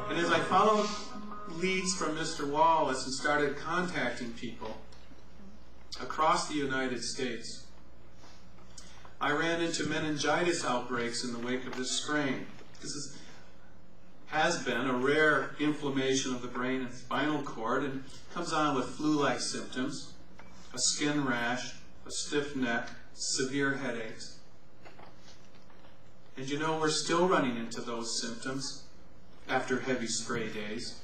And as I followed leads from Mr. Wallace and started contacting people across the United States, I ran into meningitis outbreaks in the wake of this strain. This has been a rare inflammation of the brain and spinal cord, and comes on with flu-like symptoms, a skin rash, a stiff neck, severe headaches. And you know, we're still running into those symptoms after heavy spray days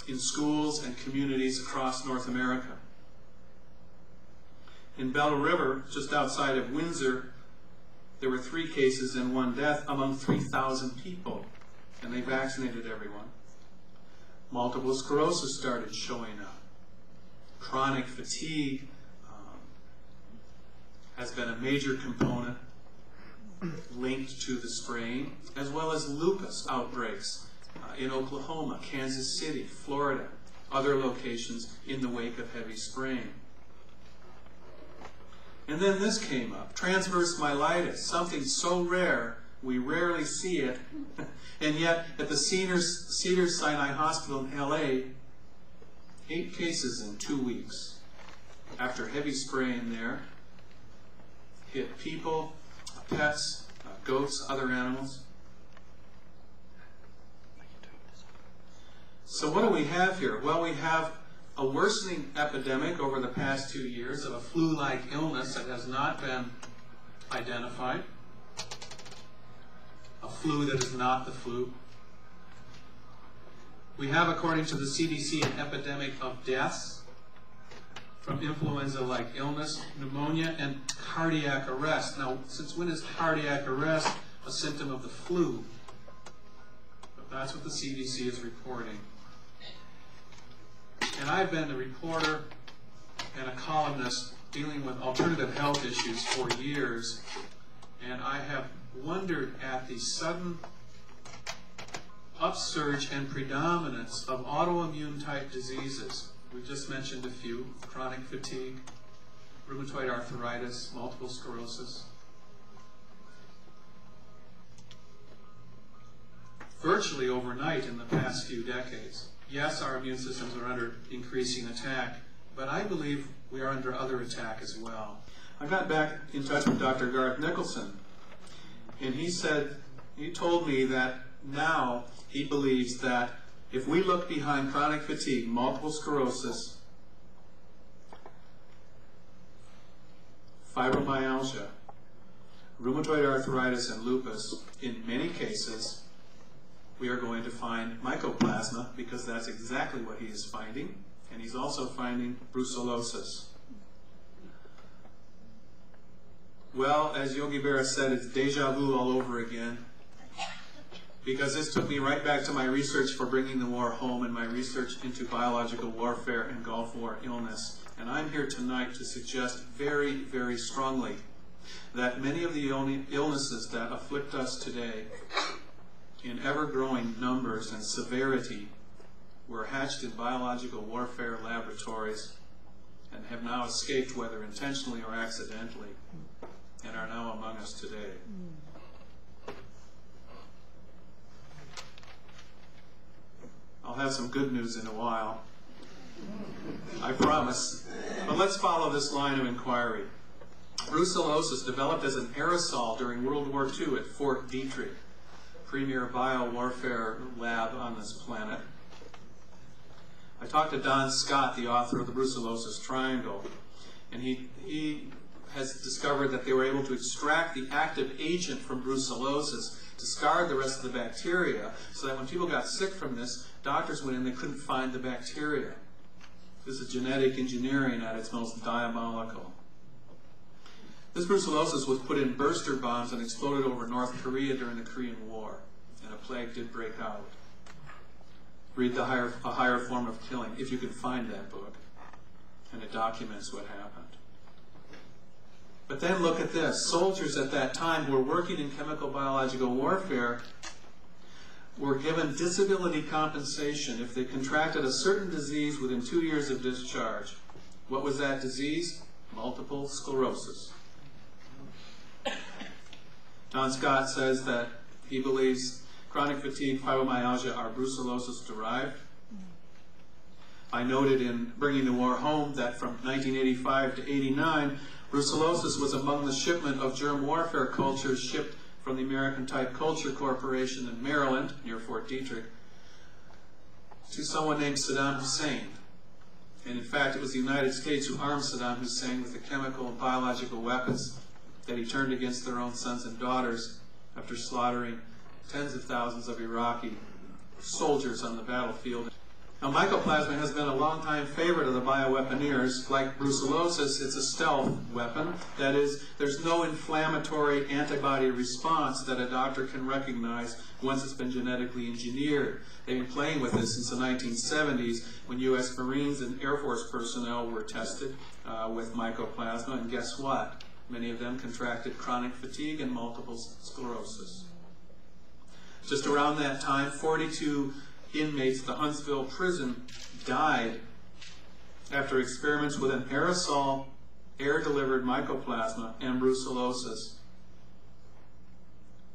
in schools and communities across North America. In Belle River, just outside of Windsor, there were 3 cases and 1 death among 3,000 people, and they vaccinated everyone. Multiple sclerosis started showing up. Chronic fatigue has been a major component linked to the spraying, as well as lupus outbreaks in Oklahoma, Kansas City, Florida, other locations in the wake of heavy spraying. And then this came up, transverse myelitis, something so rare we rarely see it, and yet at the Cedars-Sinai Hospital in LA, 8 cases in 2 weeks after heavy spraying there hit people, pets, goats, other animals. So what do we have here? Well, we have a worsening epidemic over the past 2 years of a flu-like illness that has not been identified, a flu that is not the flu. We have, according to the CDC, an epidemic of deaths from influenza-like illness, pneumonia, and cardiac arrest. Now, since when is cardiac arrest a symptom of the flu? But that's what the CDC is reporting. And I've been a reporter and a columnist dealing with alternative health issues for years, and I have wondered at the sudden upsurge and predominance of autoimmune type diseases. We just mentioned a few: chronic fatigue, rheumatoid arthritis, multiple sclerosis. Virtually overnight in the past few decades. Yes, our immune systems are under increasing attack, but I believe we are under other attack as well. I got back in touch with Dr. Garth Nicholson, and he told me that now he believes that if we look behind chronic fatigue, multiple sclerosis, fibromyalgia, rheumatoid arthritis, and lupus, in many cases, we are going to find mycoplasma, because that's exactly what he is finding, and he's also finding brucellosis. Well, as Yogi Berra said, it's deja vu all over again, because this took me right back to my research for bringing the war home and my research into biological warfare and Gulf War illness. And I'm here tonight to suggest very, very strongly that many of the illnesses that afflict us today in ever-growing numbers and severity were hatched in biological warfare laboratories and have now escaped, whether intentionally or accidentally, and are now among us today. I'll have some good news in a while, I promise. But let's follow this line of inquiry. Brucellosis developed as an aerosol during World War II at Fort Detrick, premier biowarfare lab on this planet. I talked to Don Scott, the author of the Brucellosis Triangle, and he has discovered that they were able to extract the active agent from brucellosis, discard the rest of the bacteria, so that when people got sick from this, doctors went in, they couldn't find the bacteria. This is genetic engineering at its most diabolical. This brucellosis was put in burster bombs and exploded over North Korea during the Korean War, and a plague did break out. Read A Higher Form of Killing, if you can find that book, and it documents what happened. But then look at this. Soldiers at that time who were working in chemical biological warfare were given disability compensation if they contracted a certain disease within 2 years of discharge. What was that disease? Multiple sclerosis. Don Scott says that He believes chronic fatigue, fibromyalgia are brucellosis derived. I noted in Bringing the War Home that from 1985 to 89, brucellosis was among the shipment of germ warfare cultures shipped from the American Type Culture Corporation in Maryland, near Fort Detrick, to someone named Saddam Hussein. And in fact, it was the United States who armed Saddam Hussein with the chemical and biological weapons that he turned against their own sons and daughters after slaughtering tens of thousands of Iraqi soldiers on the battlefield. Now, mycoplasma has been a long-time favorite of the bioweaponeers. Like brucellosis, it's a stealth weapon. That is, there's no inflammatory antibody response that a doctor can recognize once it's been genetically engineered. They've been playing with this since the 1970s when U.S. Marines and Air Force personnel were tested with mycoplasma, and guess what? Many of them contracted chronic fatigue and multiple sclerosis. Just around that time, 42 inmates at the Huntsville prison died after experiments with an aerosol, air-delivered mycoplasma and brucellosis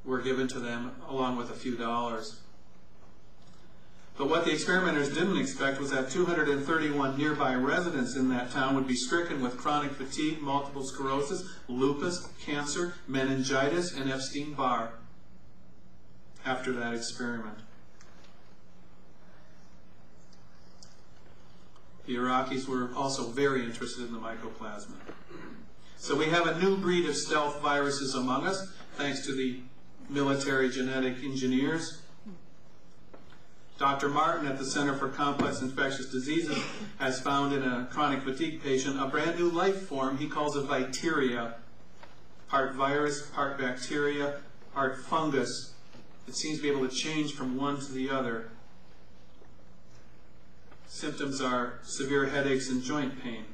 were given to them along with a few dollars. But what the experimenters didn't expect was that 231 nearby residents in that town would be stricken with chronic fatigue, multiple sclerosis, lupus, cancer, meningitis, and Epstein-Barr after that experiment. The Iraqis were also very interested in the mycoplasma. So we have a new breed of stealth viruses among us, thanks to the military genetic engineers. Dr. Martin at the Center for Complex Infectious Diseases has found in a chronic fatigue patient a brand new life form. He calls it Viteria, part virus, part bacteria, part fungus. It seems to be able to change from one to the other. Symptoms are severe headaches and joint pain.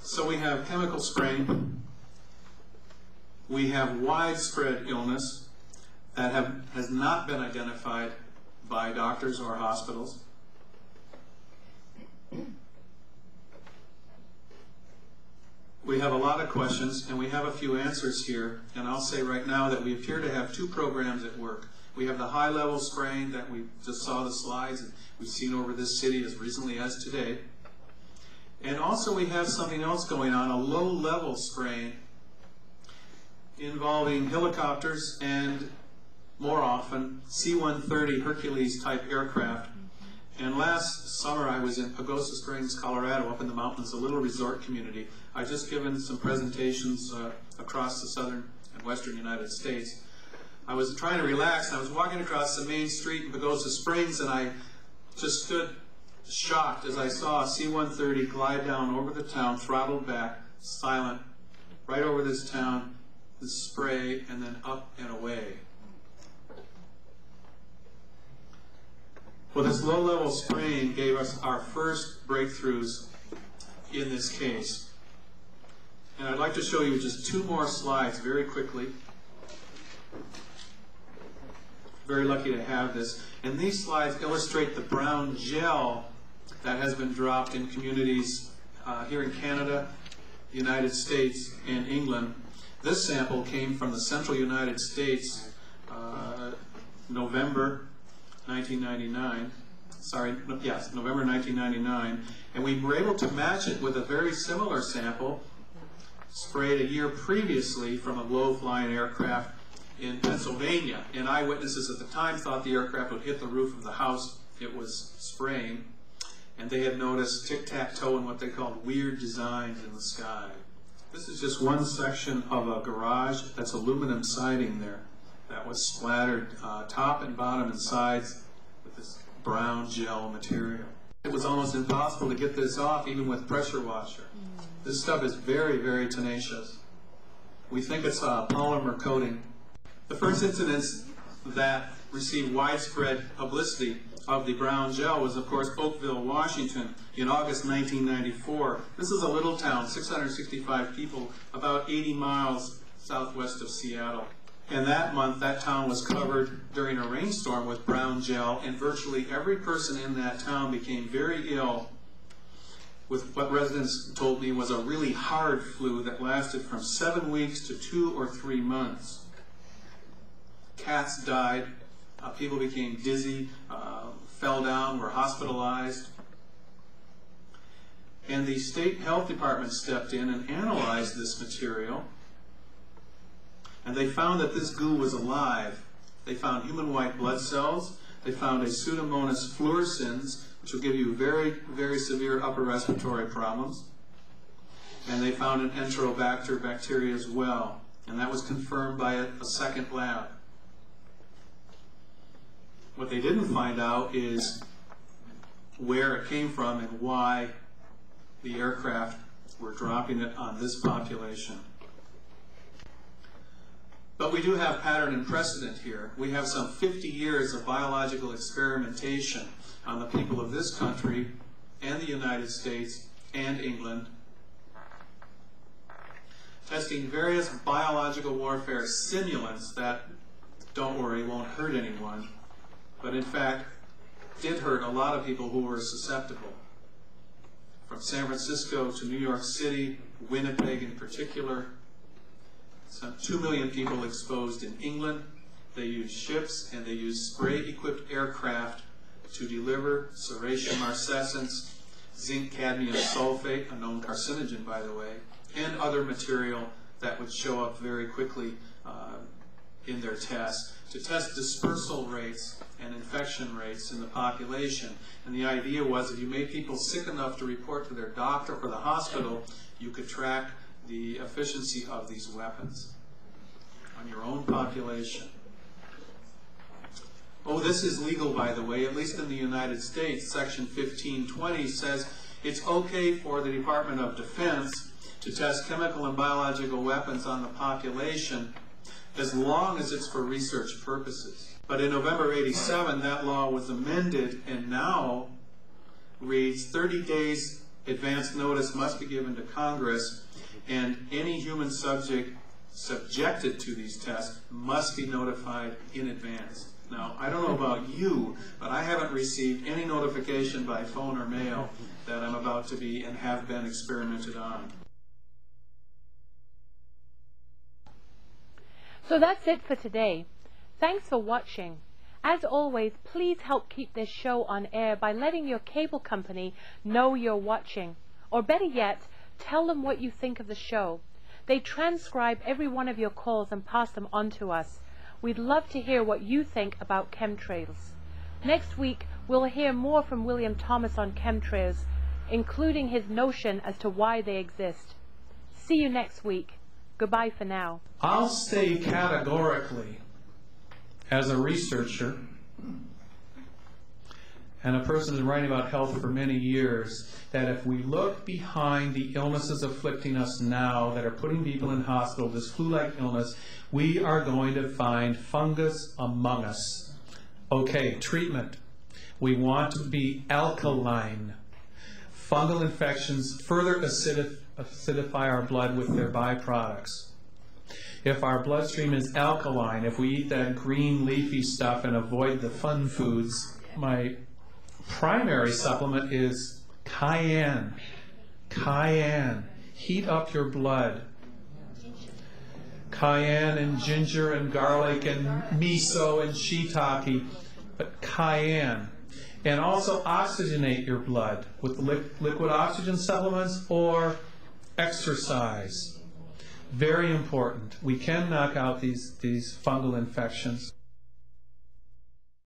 So we have chemical spraying. We have widespread illness that has not been identified by doctors or hospitals. We have a lot of questions, and we have a few answers here. And I'll say right now that we appear to have two programs at work. We have the high-level spraying that we just saw the slides, and we've seen over this city as recently as today. And also we have something else going on, a low-level spraying involving helicopters and, more often, C-130 Hercules-type aircraft. And last summer I was in Pagosa Springs, Colorado, up in the mountains, a little resort community. I've just given some presentations across the southern and western United States. I was trying to relax, and I was walking across the main street in Pagosa Springs, and I just stood shocked as I saw a C-130 glide down over the town, throttled back, silent, right over this town, the spray, and then up and away. Well, this low-level spraying gave us our first breakthroughs in this case. And I'd like to show you just two more slides very quickly. Very lucky to have this. And these slides illustrate the brown gel that has been dropped in communities here in Canada, the United States, and England. This sample came from the central United States, November 1999. November 1999. And we were able to match it with a very similar sample sprayed a year previously from a low-flying aircraft in Pennsylvania. And eyewitnesses at the time thought the aircraft would hit the roof of the house it was spraying. And they had noticed tic-tac-toe and what they called weird designs in the sky. This is just one section of a garage. That's aluminum siding there that was splattered top and bottom and sides with this brown gel material. It was almost impossible to get this off even with pressure washer. This stuff is very, very tenacious. We think it's a polymer coating. The first incidents that received widespread publicity of the brown gel was, of course, Oakville, Washington, in August 1994. This is a little town, 665 people, about 80 miles southwest of Seattle. And that month, that town was covered during a rainstorm with brown gel, and virtually every person in that town became very ill with what residents told me was a really hard flu that lasted from 7 weeks to 2 or 3 months. Cats died, people became dizzy, fell down, were hospitalized. And the state health department stepped in and analyzed this material, and they found that this goo was alive. They found human white blood cells, they found a Pseudomonas fluorescens, which will give you very, very severe upper respiratory problems, and they found an Enterobacter bacteria as well, and that was confirmed by a second lab. What they didn't find out is where it came from and why the aircraft were dropping it on this population. But we do have pattern and precedent here. We have some 50 years of biological experimentation on the people of this country and the United States and England, testing various biological warfare simulants that, don't worry, won't hurt anyone, but in fact did hurt a lot of people who were susceptible. From San Francisco to New York City, Winnipeg in particular, some 2 million people exposed in England. They used ships and they used spray-equipped aircraft to deliver ceracium marcescens, zinc cadmium sulfate, a known carcinogen by the way, and other material that would show up very quickly in their tests, to test dispersal rates and infection rates in the population. And the idea was if you made people sick enough to report to their doctor or the hospital, you could track the efficiency of these weapons on your own population. Oh, this is legal, by the way, at least in the United States. Section 1520 says it's okay for the Department of Defense to test chemical and biological weapons on the population as long as it's for research purposes. But in November '87, that law was amended and now reads 30 days advance notice must be given to Congress, and any human subject subjected to these tests must be notified in advance. Now, I don't know about you, but I haven't received any notification by phone or mail that I'm about to be and have been experimented on. So that's it for today. Thanks for watching. As always, please help keep this show on air by letting your cable company know you're watching. Or better yet, tell them what you think of the show. They transcribe every one of your calls and pass them on to us. We'd love to hear what you think about chemtrails. Next week, we'll hear more from William Thomas on chemtrails, including his notion as to why they exist. See you next week. Goodbye for now. I'll say categorically, as a researcher and a person who's writing about health for many years, that if we look behind the illnesses afflicting us now that are putting people in hospital, this flu-like illness, we are going to find fungus among us. Okay, treatment. We want to be alkaline. Fungal infections further acidify our blood with their byproducts. If our bloodstream is alkaline, if we eat that green leafy stuff and avoid the fun foods, my primary supplement is cayenne. Cayenne. Heat up your blood. Cayenne and ginger and garlic and miso and shiitake, but cayenne. And also oxygenate your blood with liquid oxygen supplements or exercise. Very important. We can knock out these fungal infections.